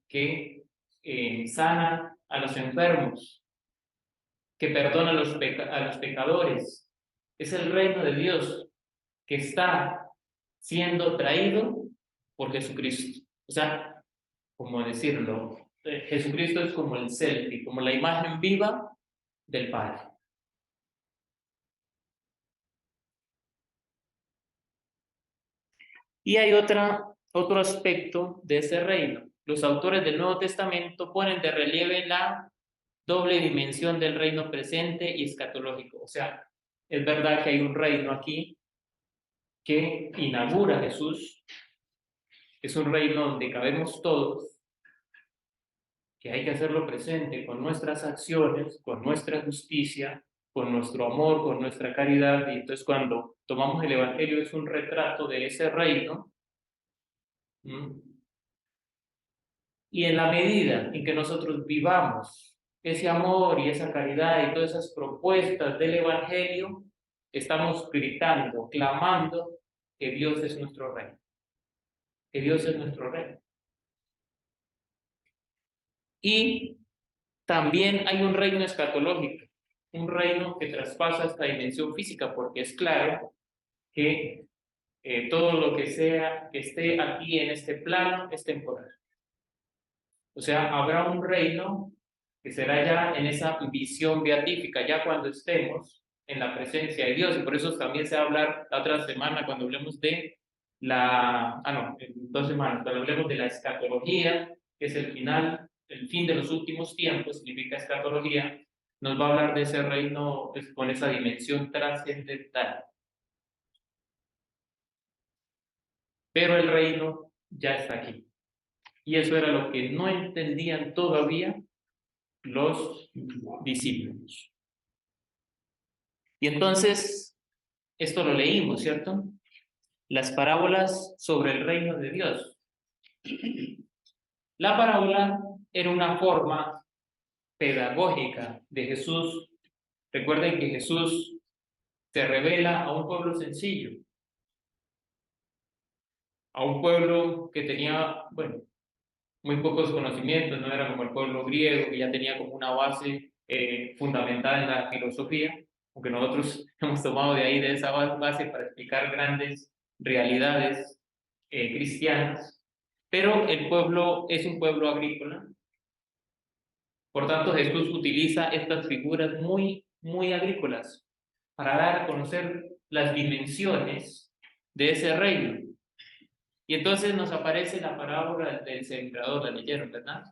que sana a los enfermos, que perdona a los pecadores. Es el reino de Dios que está siendo traído por Jesucristo. O sea, como decirlo, Jesucristo es como el selfie, como la imagen viva del Padre. Y hay otro aspecto de ese reino. Los autores del Nuevo Testamento ponen de relieve la doble dimensión del reino presente y escatológico. O sea, es verdad que hay un reino aquí que inaugura Jesús, es un reino donde cabemos todos, que hay que hacerlo presente con nuestras acciones, con nuestra justicia, con nuestro amor, con nuestra caridad. Y entonces cuando tomamos el Evangelio es un retrato de ese reino. Y en la medida en que nosotros vivamos ese amor y esa caridad y todas esas propuestas del Evangelio, estamos gritando, clamando que Dios es nuestro rey, que Dios es nuestro rey. Y también hay un reino escatológico, un reino que traspasa esta dimensión física, porque es claro que todo lo que sea, que esté aquí en este plano, es temporal. O sea, habrá un reino que será ya en esa visión beatífica, ya cuando estemos en la presencia de Dios. Y por eso también se va a hablar la otra semana, cuando hablemos de en 2 semanas, cuando hablemos de la escatología, que es el final, el fin de los últimos tiempos, significa escatología, nos va a hablar de ese reino con esa dimensión trascendental. Pero el reino ya está aquí. Y eso era lo que no entendían todavía los discípulos. Y entonces, esto lo leímos, ¿cierto? Las parábolas sobre el reino de Dios. La parábola era una forma pedagógica de Jesús. Recuerden que Jesús se revela a un pueblo sencillo, a un pueblo que tenía, bueno, muy pocos conocimientos, no era como el pueblo griego, que ya tenía como una base fundamental en la filosofía, aunque nosotros hemos tomado de ahí, de esa base, para explicar grandes realidades cristianas, pero el pueblo es un pueblo agrícola, por tanto Jesús utiliza estas figuras muy, muy agrícolas para dar a conocer las dimensiones de ese reino. Y entonces nos aparece la parábola del sembrador, la leyeron, ¿verdad?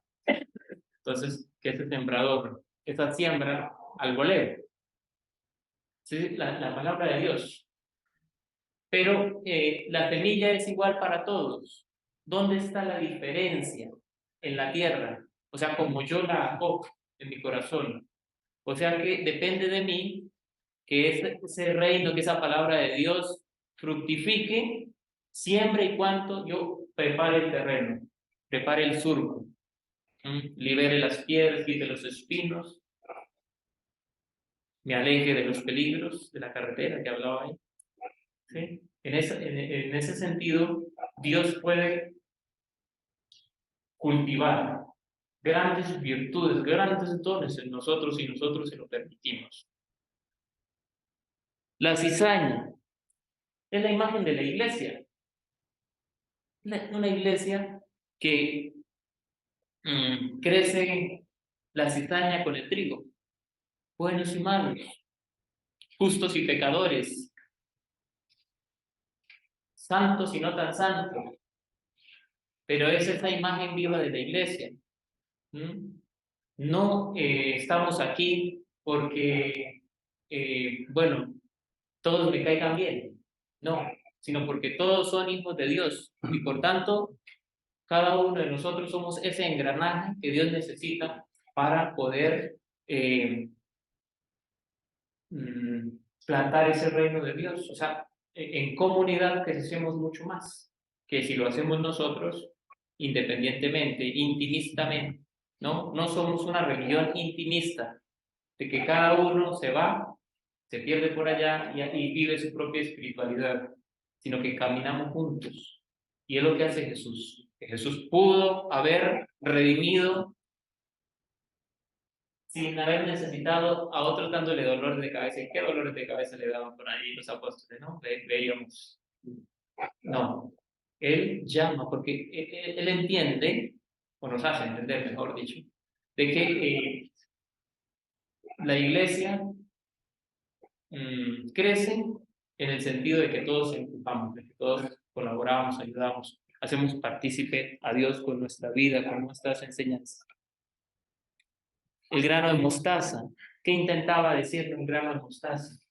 Entonces, ¿qué es el sembrador? Esa siembra al voleo. ¿Sí? La palabra de Dios. Pero la semilla es igual para todos. ¿Dónde está la diferencia en la tierra? O sea, como yo la hago en mi corazón. O sea que depende de mí que ese reino, que esa palabra de Dios fructifique siempre y cuando yo prepare el terreno, prepare el surco, libere las piedras, quite los espinos, me aleje de los peligros de la carretera que hablaba ahí. ¿Sí? En ese sentido, Dios puede cultivar grandes virtudes, grandes dones en nosotros y nosotros se lo permitimos. La cizaña es la imagen de la iglesia. Una iglesia que crece la cizaña con el trigo, buenos y malos, justos y pecadores, santos y no tan santos, pero es esa imagen viva de la iglesia. No estamos aquí porque, bueno, todos me caigan bien, no, sino porque todos son hijos de Dios y por tanto cada uno de nosotros somos ese engranaje que Dios necesita para poder mm, plantar ese reino de Dios. O sea, en comunidad crecemos mucho más que si lo hacemos nosotros independientemente, intimistamente. ¿No? No somos una religión intimista, de que cada uno se va, se pierde por allá y vive su propia espiritualidad, sino que caminamos juntos. Y es lo que hace Jesús. Que Jesús pudo haber redimido sin haber necesitado a otros dándole dolores de cabeza. ¿Y qué dolores de cabeza le daban por ahí los apóstoles? ¿No? Veíamos. No. Él llama porque él entiende, o nos hace entender, mejor dicho, de que la iglesia crece en el sentido de que todos empujamos, de que todos colaboramos, ayudamos, hacemos partícipe a Dios con nuestra vida, con nuestras enseñanzas. El grano de mostaza, ¿qué intentaba decir un grano de mostaza?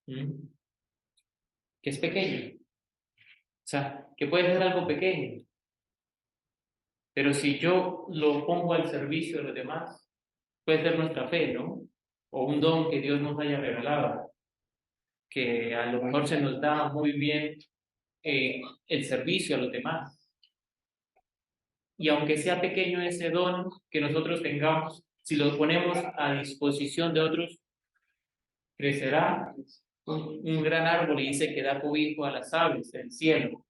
Que es pequeño, o sea, que puede ser algo pequeño, Pero si yo lo pongo al servicio de los demás, puede ser nuestra fe, ¿no? O un don que Dios nos haya regalado, que a lo mejor se nos da muy bien el servicio a los demás. Y aunque sea pequeño ese don que nosotros tengamos, si lo ponemos a disposición de otros, crecerá un gran árbol y dice que da cobijo a las aves del cielo.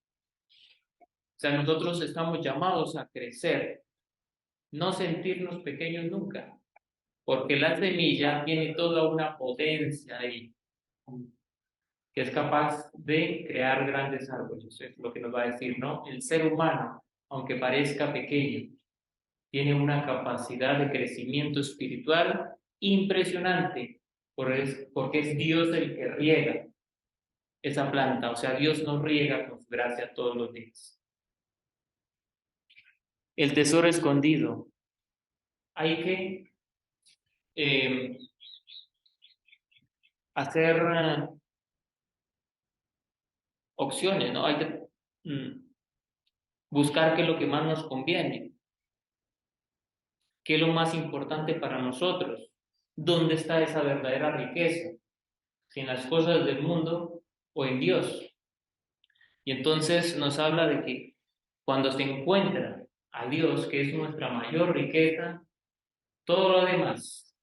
O sea, nosotros estamos llamados a crecer, no sentirnos pequeños nunca, porque la semilla tiene toda una potencia ahí, que es capaz de crear grandes árboles. Eso es lo que nos va a decir, ¿no? El ser humano, aunque parezca pequeño, tiene una capacidad de crecimiento espiritual impresionante, porque es Dios el que riega esa planta, o sea, Dios nos riega con su gracia todos los días. El tesoro escondido. Hay que hacer opciones, ¿no? Hay que buscar qué es lo que más nos conviene, qué es lo más importante para nosotros, dónde está esa verdadera riqueza, si en las cosas del mundo o en Dios. Y entonces nos habla de que cuando se encuentra a Dios, que es nuestra mayor riqueza, todo lo demás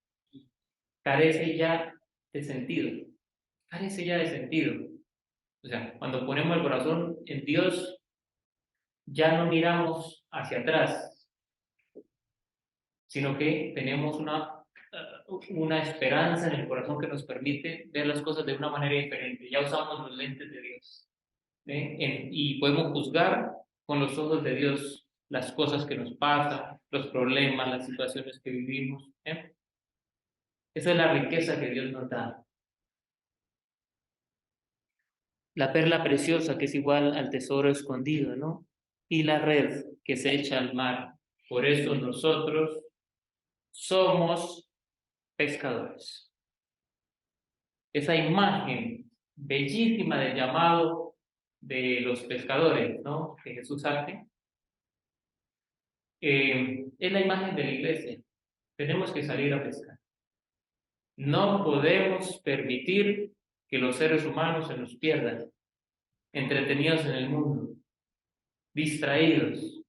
carece ya de sentido, carece ya de sentido. O sea, cuando ponemos el corazón en Dios, ya no miramos hacia atrás, sino que tenemos una esperanza en el corazón que nos permite ver las cosas de una manera diferente. Ya usamos los lentes de Dios, y podemos juzgar con los ojos de Dios las cosas que nos pasan, los problemas, las situaciones que vivimos. Esa es la riqueza que Dios nos da. La perla preciosa, que es igual al tesoro escondido, ¿no? Y la red que se echa al mar. Por eso nosotros somos pescadores. Esa imagen bellísima del llamado de los pescadores, ¿no? Que Jesús hace, es la imagen de la iglesia. Tenemos que salir a pescar. No podemos permitir que los seres humanos se nos pierdan, entretenidos en el mundo, distraídos.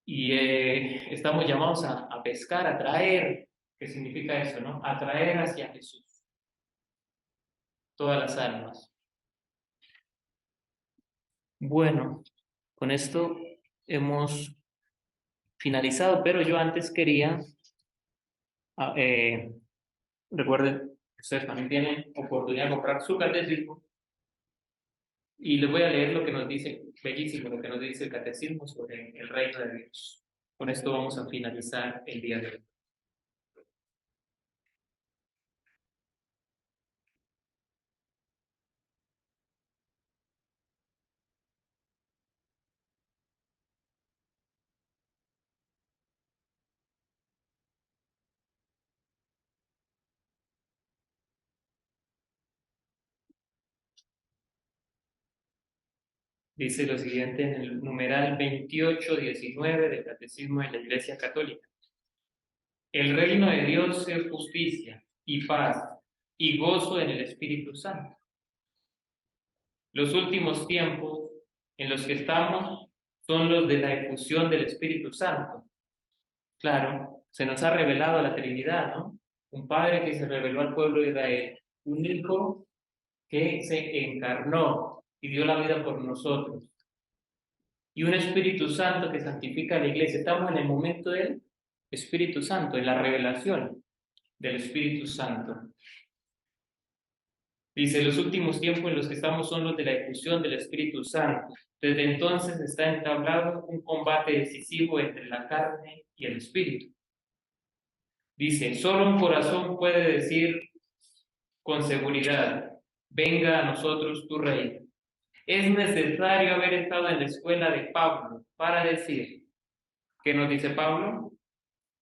Y estamos llamados a pescar, a traer, ¿qué significa eso, no? A traer hacia Jesús todas las almas. Bueno, con esto hemos finalizado, pero yo antes quería, recuerden, ustedes también tienen oportunidad de comprar su catecismo, y les voy a leer lo que nos dice, bellísimo, lo que nos dice el catecismo sobre el reino de Dios. Con esto vamos a finalizar el día de hoy. Dice lo siguiente en el numeral 2819 del Catecismo de la Iglesia Católica. El reino de Dios es justicia y paz y gozo en el Espíritu Santo. Los últimos tiempos en los que estamos son los de la efusión del Espíritu Santo. Claro, se nos ha revelado la Trinidad, ¿no? Un Padre que se reveló al pueblo de Israel, un Hijo que se encarnó y dio la vida por nosotros, y un Espíritu Santo que santifica a la iglesia. Estamos en el momento del Espíritu Santo, en la revelación del Espíritu Santo. Dice, los últimos tiempos en los que estamos son los de la efusión del Espíritu Santo. Desde entonces está entablado un combate decisivo entre la carne y el Espíritu. Dice, solo un corazón puede decir con seguridad, venga a nosotros tu reino. Es necesario haber estado en la escuela de Pablo para decir, ¿qué nos dice Pablo?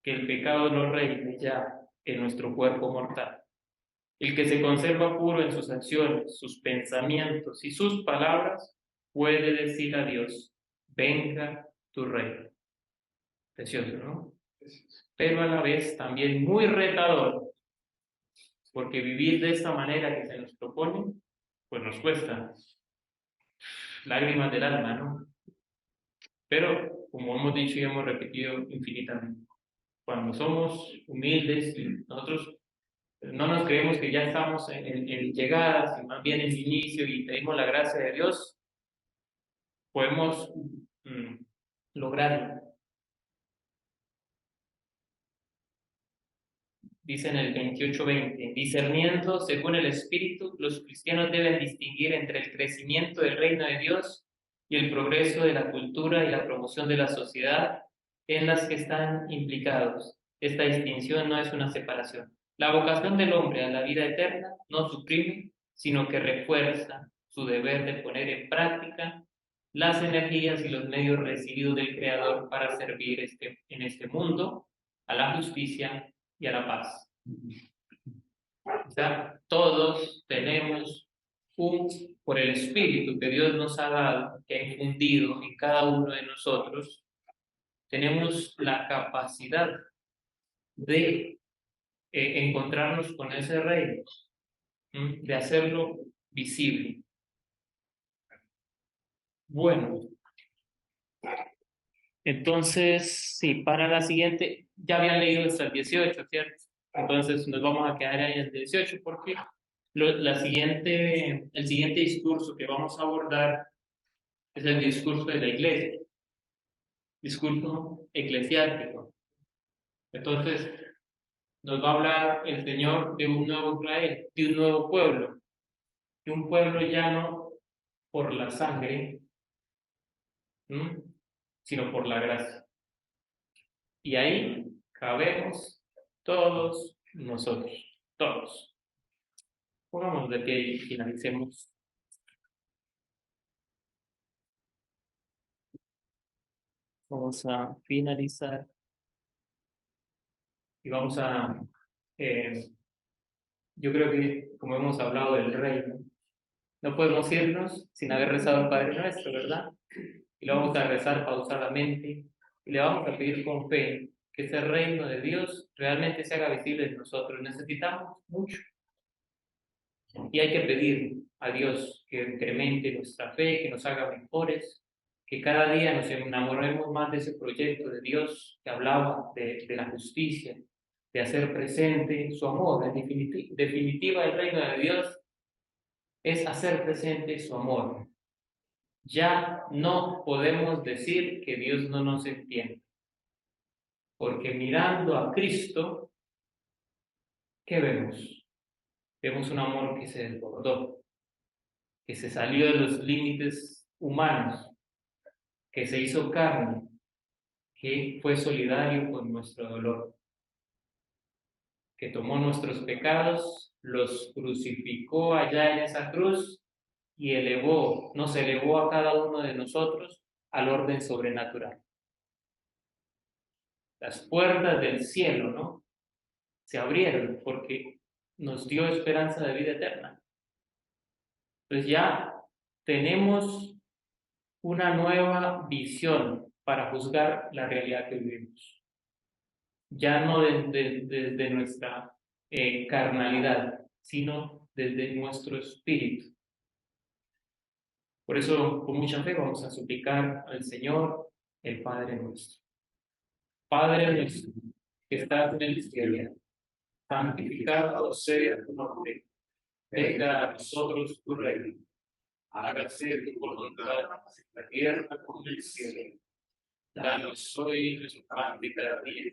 Que el pecado no reine ya en nuestro cuerpo mortal. El que se conserva puro en sus acciones, sus pensamientos y sus palabras, puede decir a Dios, venga tu reino. Precioso, ¿no? Pero a la vez también muy retador, porque vivir de esta manera que se nos propone, pues nos cuesta lágrimas del alma, ¿no? Pero, como hemos dicho y hemos repetido infinitamente, cuando somos humildes y nosotros no nos creemos que ya estamos en llegada, sino más bien en inicio y pedimos la gracia de Dios, podemos lograrlo. Dice en el 28:20, discerniendo según el Espíritu, los cristianos deben distinguir entre el crecimiento del reino de Dios y el progreso de la cultura y la promoción de la sociedad en las que están implicados. Esta distinción no es una separación. La vocación del hombre a la vida eterna no suprime, sino que refuerza su deber de poner en práctica las energías y los medios recibidos del Creador para servir en este mundo a la justicia y a la paz. O sea, todos tenemos por el Espíritu que Dios nos ha dado, que ha infundido en cada uno de nosotros, tenemos la capacidad de encontrarnos con ese reino, de hacerlo visible. Bueno, entonces, sí, para la siguiente, ya habían leído hasta el 18, ¿cierto? Entonces nos vamos a quedar ahí en el 18 porque el siguiente discurso que vamos a abordar es el discurso de la iglesia, discurso eclesiástico. Entonces nos va a hablar el Señor de un nuevo Israel, de un nuevo pueblo, de un pueblo ya no por la sangre, sino por la gracia. Y ahí cabemos todos nosotros, todos. Pongámonos de pie y finalicemos. Vamos a finalizar y vamos a, yo creo que como hemos hablado del reino, no podemos irnos sin haber rezado el Padre Nuestro, ¿verdad? Y lo vamos a rezar pausadamente y le vamos a pedir con fe que ese reino de Dios realmente se haga visible en nosotros. Necesitamos mucho. Y hay que pedir a Dios que incremente nuestra fe, que nos haga mejores, que cada día nos enamoremos más de ese proyecto de Dios que hablaba de la justicia, de hacer presente su amor. En definitiva, el reino de Dios es hacer presente su amor. Ya no podemos decir que Dios no nos entiende, porque mirando a Cristo, ¿qué vemos? Vemos un amor que se desbordó, que se salió de los límites humanos, que se hizo carne, que fue solidario con nuestro dolor, que tomó nuestros pecados, los crucificó allá en esa cruz y nos elevó a cada uno de nosotros al orden sobrenatural. Las puertas del cielo, ¿no? Se abrieron porque nos dio esperanza de vida eterna. Entonces ya tenemos una nueva visión para juzgar la realidad que vivimos. Ya no desde nuestra carnalidad, sino desde nuestro espíritu. Por eso, con mucha fe, vamos a suplicar al Señor, el Padre nuestro. Padre nuestro, que estás en el cielo, santificado sea tu nombre. Venga a nosotros tu reino. Hágase tu voluntad en la tierra como en el cielo. Danos hoy nuestro pan de cada día.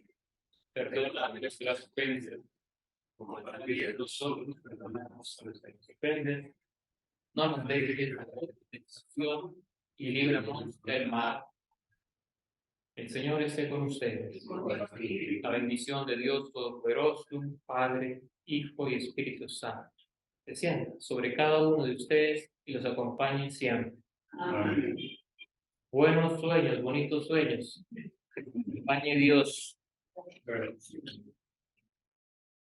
Perdona nuestras ofensas, como también nosotros perdonamos a los que nos ofenden. No nos dejes en la tentación y líbranos del mal. El Señor esté con ustedes. La bendición de Dios Todopoderoso, Padre, Hijo y Espíritu Santo, descienda sobre cada uno de ustedes y los acompañe siempre. Amén. Buenos sueños, bonitos sueños. Que acompañe Dios.